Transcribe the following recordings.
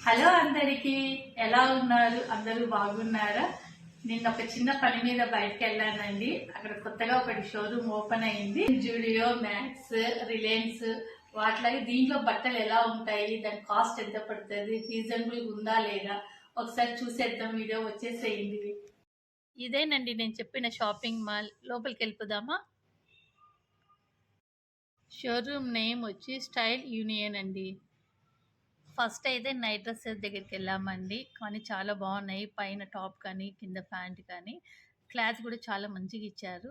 Hello అందరికి, ఎలా ఉన్నారు? అందరూ బాగున్నారా? నిన్న ఒక చిన్న పని మీద బయటకు వెళ్ళానండి. అక్కడ కొత్తగా ఒకటి షోరూమ్ ఓపెన్ అయింది. జూడియో, మ్యాక్స్, రిలయన్స్ వాటిలాగే దీంట్లో బట్టలు ఎలా ఉంటాయి, దాని కాస్ట్ ఎంత పడుతుంది, రీజనబుల్ ఉందా లేదా ఒకసారి చూసేద్దాం. వీడియో వచ్చేసేయండి. ఇదేనండి నేను చెప్పిన షాపింగ్ మాల్. లోపలికి వెళ్ళిపోదామా? షోరూమ్ నేమ్ వచ్చి స్టైల్ యూనియన్ అండి. ఫస్ట్ అయితే నైట్ డ్రెస్సెస్ దగ్గరికి వెళ్ళామండి. కానీ చాలా బాగున్నాయి. పైన టాప్ కానీ కింద ప్యాంట్ కానీ క్లాత్ కూడా చాలా మంచిగా ఇచ్చారు.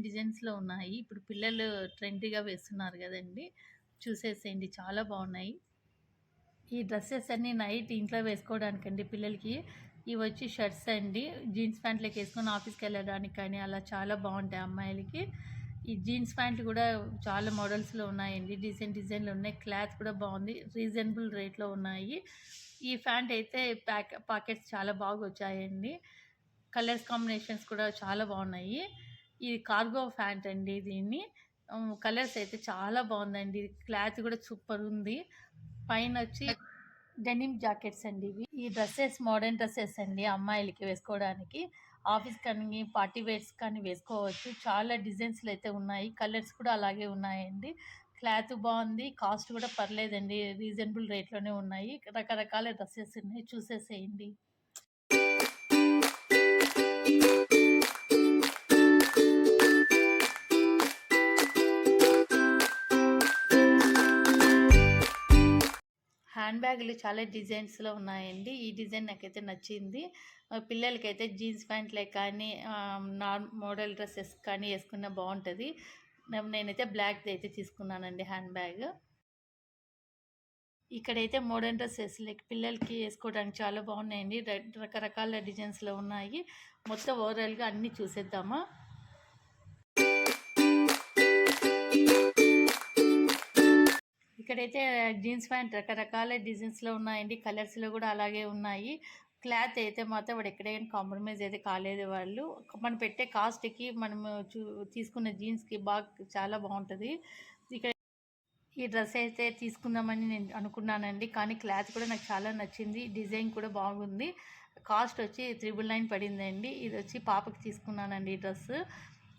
డిజైన్స్లో ఉన్నాయి. ఇప్పుడు పిల్లలు ట్రెండీగా వేస్తున్నారు కదండి. చూసేసేయండి, చాలా బాగున్నాయి. ఈ డ్రెస్సెస్ అన్నీ నైట్ ఇంట్లో వేసుకోవడానికండి పిల్లలకి. ఇవి వచ్చి షర్ట్స్ అండి. జీన్స్ ప్యాంట్లోకి వేసుకొని ఆఫీస్కి వెళ్ళడానికి కానీ అలా చాలా బాగుంటాయి అమ్మాయిలకి. ఈ జీన్స్ ప్యాంట్లు కూడా చాలా మోడల్స్లో ఉన్నాయండి. డిజైన్లు ఉన్నాయి. క్లాత్ కూడా బాగుంది. రీజనబుల్ రేట్లో ఉన్నాయి. ఈ ప్యాంట్ అయితే పాకెట్స్ చాలా బాగా వచ్చాయండి. కలర్స్ కాంబినేషన్స్ కూడా చాలా బాగున్నాయి. ఇది కార్గో ప్యాంట్ అండి. దీన్ని కలర్స్ అయితే చాలా బాగుందండి. క్లాత్ కూడా సూపర్ ఉంది. పైన వచ్చి డెనిమ్ జాకెట్స్ అండి. ఇవి ఈ డ్రెస్సెస్ మోడర్న్ డ్రెస్సెస్ అండి. అమ్మాయిలకి వేసుకోవడానికి ఆఫీస్ కానీ పార్టీ వేర్స్ కానీ వేసుకోవచ్చు. చాలా డిజైన్స్లు అయితే ఉన్నాయి. కలర్స్ కూడా అలాగే ఉన్నాయండి. క్లాత్ బాగుంది. కాస్ట్ కూడా పర్లేదండి. రీజనబుల్ రేట్లోనే ఉన్నాయి. రకరకాల డ్రెస్సెస్ ఉన్నాయి. చూసేసేయండి. హ్యాండ్ బ్యాగులు చాలా డిజైన్స్లో ఉన్నాయండి. ఈ డిజైన్ నాకైతే నచ్చింది. పిల్లలకైతే జీన్స్ ప్యాంట్లే కానీ మోడల్ డ్రెస్సెస్ కానీ వేసుకున్న బాగుంటుంది. నేనైతే బ్లాక్ది అయితే తీసుకున్నానండి హ్యాండ్ బ్యాగ్. ఇక్కడైతే మోడర్న్ డ్రెస్సెస్ లైక్ పిల్లలకి వేసుకోవడానికి చాలా బాగున్నాయండి. రకరకాల డిజైన్స్లో ఉన్నాయి. మొత్తం ఓవరాల్గా అన్నీ చూసేద్దామా? ఇక్కడైతే జీన్స్ ప్యాంట్ రకరకాల డిజైన్స్లో ఉన్నాయండి. కలర్స్లో కూడా అలాగే ఉన్నాయి. క్లాత్ అయితే మాత్రం వాడు ఎక్కడైనా కాంప్రమైజ్ అయితే కాలేదు. వాళ్ళు మనం పెట్టే కాస్ట్కి మనము తీసుకున్న జీన్స్కి చాలా బాగుంటుంది. ఇక్కడ ఈ డ్రెస్ అయితే తీసుకుందామని నేను అనుకున్నానండి. కానీ క్లాత్ కూడా నాకు చాలా నచ్చింది. డిజైన్ కూడా బాగుంది. కాస్ట్ వచ్చి 999 పడిందండి. ఇది వచ్చి పాపకి తీసుకున్నానండి. ఈ డ్రెస్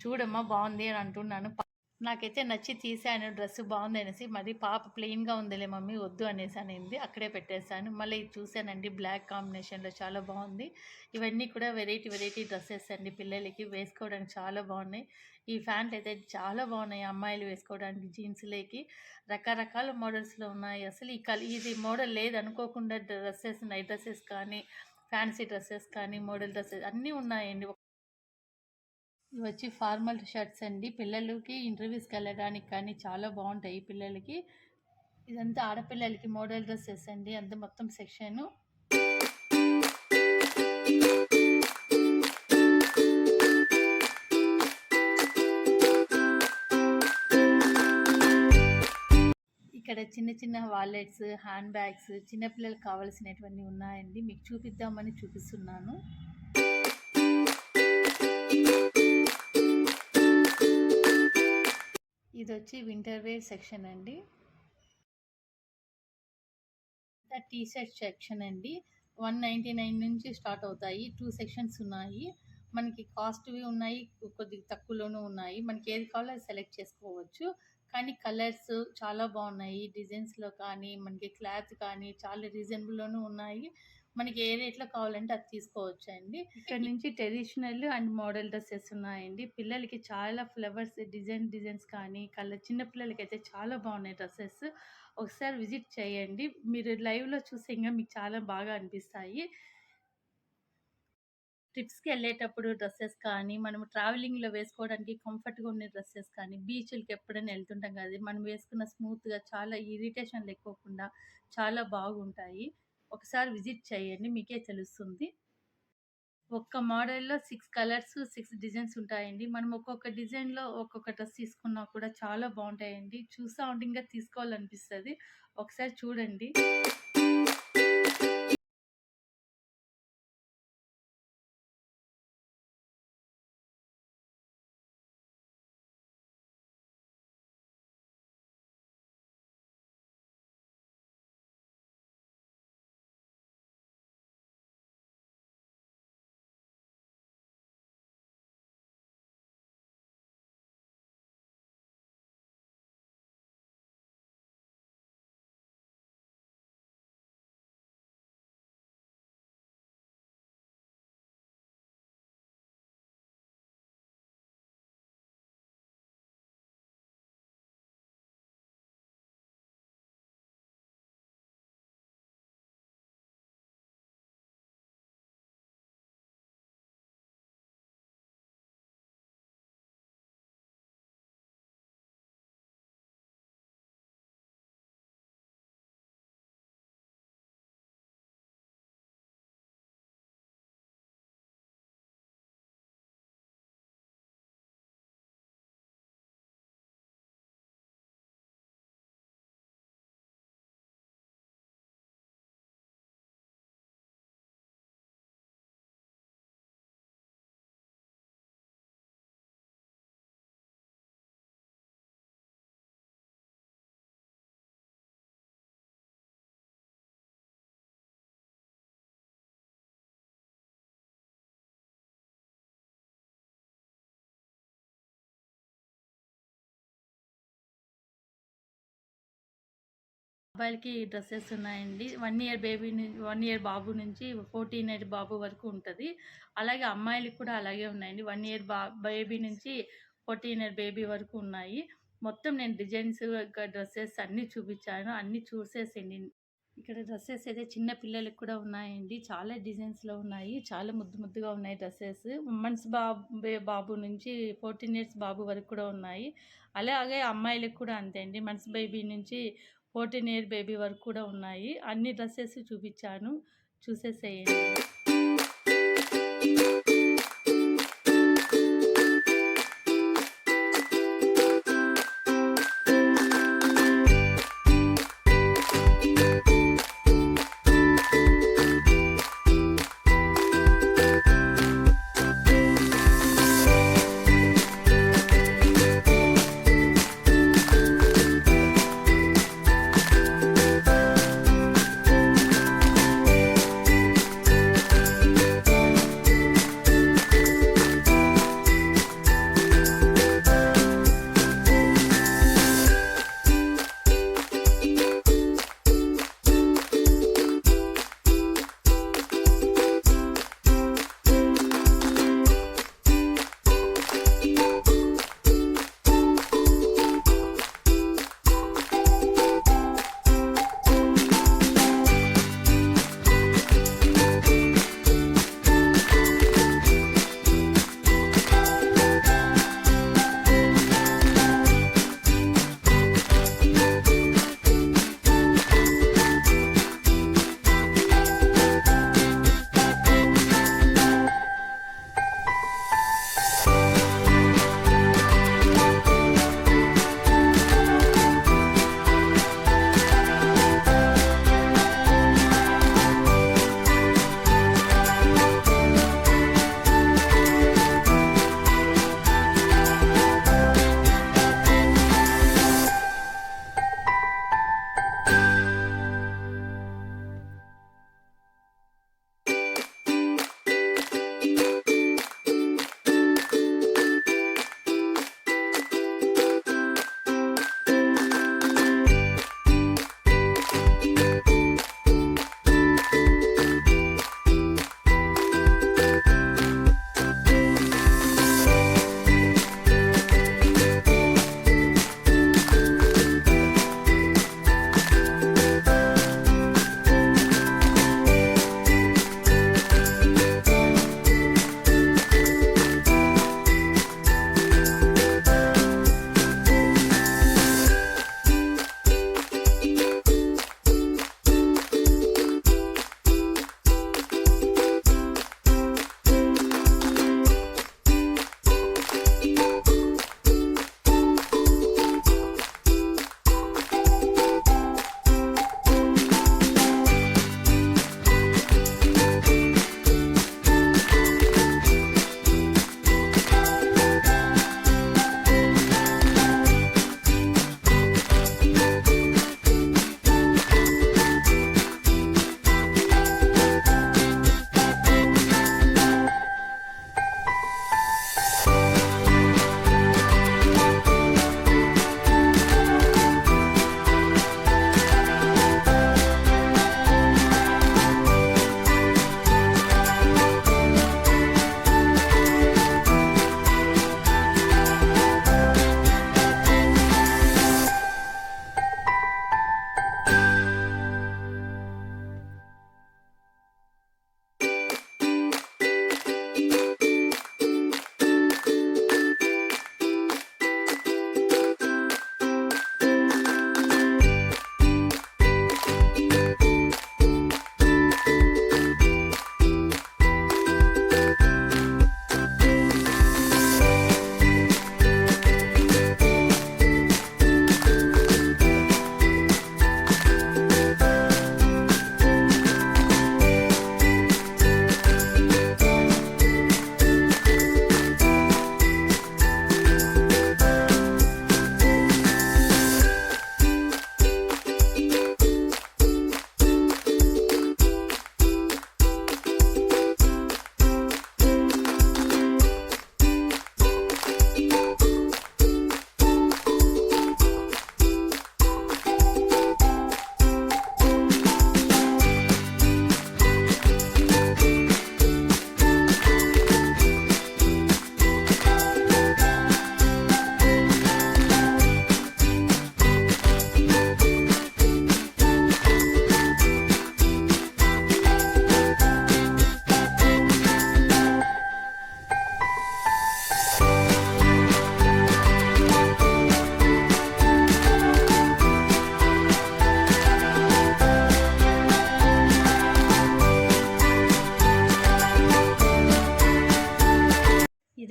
చూడమ్మా బాగుంది అని అంటున్నాను. నాకైతే నచ్చి తీసాను. డ్రెస్ బాగుంది అనేసి. మరి పాప ప్లెయిన్గా ఉందిలే మమ్మీ వద్దు అనేసి అనింది. అక్కడే పెట్టేశాను. మళ్ళీ ఇది చూశానండి. బ్లాక్ కాంబినేషన్లో చాలా బాగుంది. ఇవన్నీ కూడా వెరైటీ డ్రెస్సెస్ అండి. పిల్లలకి వేసుకోవడానికి చాలా బాగున్నాయి. ఈ ప్యాంట్ అయితే చాలా బాగున్నాయి. అమ్మాయిలు వేసుకోవడానికి జీన్స్లోకి రకరకాల మోడల్స్లో ఉన్నాయి. అసలు ఇది మోడల్ లేదు అనుకోకుండా డ్రెస్సెస్, నైట్ డ్రెస్సెస్ కానీ ఫ్యాన్సీ డ్రెస్సెస్ కానీ మోడల్ డ్రెస్సెస్ అన్నీ ఉన్నాయండి. ఇవి వచ్చి ఫార్మల్ షర్ట్స్ అండి. పిల్లలకి ఇంటర్వ్యూస్కి వెళ్ళడానికి కానీ చాలా బాగుంటాయి పిల్లలకి. ఇదంతా ఆడపిల్లలకి మోడల్ డ్రెస్సెస్ అండి. అంత మొత్తం సెక్షను. ఇక్కడ చిన్న వాలెట్స్, హ్యాండ్ బ్యాగ్స్, చిన్నపిల్లలకు కావాల్సినటువంటి ఉన్నాయండి. మీకు చూపిద్దామని చూపిస్తున్నాను. ఇది వచ్చి వింటర్ వేర్ సెక్షన్ అండి. టీ షర్ట్ సెక్షన్ అండి. 199 నుంచి స్టార్ట్ అవుతాయి. 2 సెక్షన్స్ ఉన్నాయి. మనకి కాస్ట్వి ఉన్నాయి, కొద్దిగా తక్కువలోనూ ఉన్నాయి. మనకి ఏది కావాలో అది సెలెక్ట్ చేసుకోవచ్చు. కానీ కలర్స్ చాలా బాగున్నాయి. డిజైన్స్లో కానీ మనకి క్లాత్ కానీ చాలా రీజనబుల్లోనూ ఉన్నాయి. మనకి ఏ రేట్లో కావాలంటే అది తీసుకోవచ్చు అండి. ఇక్కడ నుంచి ట్రెడిషనల్ అండ్ మోడల్ డ్రెస్సెస్ ఉన్నాయండి. పిల్లలకి చాలా ఫ్లవర్స్ డిజైన్స్ కానీ చిన్న పిల్లలకి అయితే చాలా బాగున్నాయి డ్రెస్సెస్. ఒకసారి విజిట్ చేయండి. మీరు లైవ్లో చూస్తే ఇంకా మీకు చాలా బాగా అనిపిస్తాయి. ట్రిప్స్కి వెళ్ళేటప్పుడు డ్రెస్సెస్ కానీ మనం ట్రావెలింగ్లో వేసుకోవడానికి కంఫర్ట్గా ఉన్న డ్రెస్సెస్ కానీ బీచ్లకి ఎప్పుడైనా వెళ్తుంటాం కదా, మనం వేసుకున్న స్మూత్గా చాలా ఇరిటేషన్ లేకోకుండా చాలా బాగుంటాయి. ఒకసారి విజిట్ చేయండి, మీకే తెలుస్తుంది. ఒక్క మోడల్‌లో 6 కలర్స్, 6 డిజైన్స్ ఉంటాయండి. మనం ఒక్కొక్క డిజైన్‌లో ఒక్కొక్క డ్రెస్ తీసుకున్నా కూడా చాలా బాగుంటాయండి. చూస్తా ఉంటే ఇంకా తీసుకోవాలనిపిస్తది. ఒకసారి చూడండి. అబ్బాయిలకి డ్రెసెస్ ఉన్నాయండి. 1 ఇయర్ బేబీ 1 ఇయర్ బాబు నుంచి 14 ఇయర్ బాబు వరకు ఉంటది. అలాగే అమ్మాయిలకి కూడా అలాగే ఉన్నాయండి. 1 ఇయర్ బేబీ నుంచి 14 ఇయర్ బేబీ వరకు ఉన్నాయి. మొత్తం నేను డిజైన్స్ డ్రెసెస్ అన్నీ చూపించాను. అన్నీ చూసేసేయండి. ఇక్కడ డ్రెసెస్ అయితే చిన్న పిల్లలకి కూడా ఉన్నాయండి. చాలా డిజైన్స్‌లో ఉన్నాయి. చాలా ముద్దు ముద్దుగా ఉన్నాయి డ్రెసెస్. ఉమెన్స్ బాబు నుంచి 14 ఇయర్స్ బాబు వరకు కూడా ఉన్నాయి. అలాగే అమ్మాయిలకి కూడా అంతే అండి. మంత్స్ బేబీ నుంచి 14 ఇయర్ బేబీ వరకు కూడా ఉన్నాయి. అన్ని డ్రెసెస్ చూపించాను. చూసేసేయండి.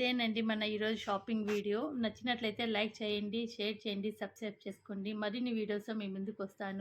ఇదేనండి మన ఈరోజు షాపింగ్ వీడియో. నచ్చినట్లయితే లైక్ చేయండి, షేర్ చేయండి, సబ్స్క్రైబ్ చేసుకోండి. మరిన్ని వీడియోస్‌తో మీ ముందుకొస్తాను.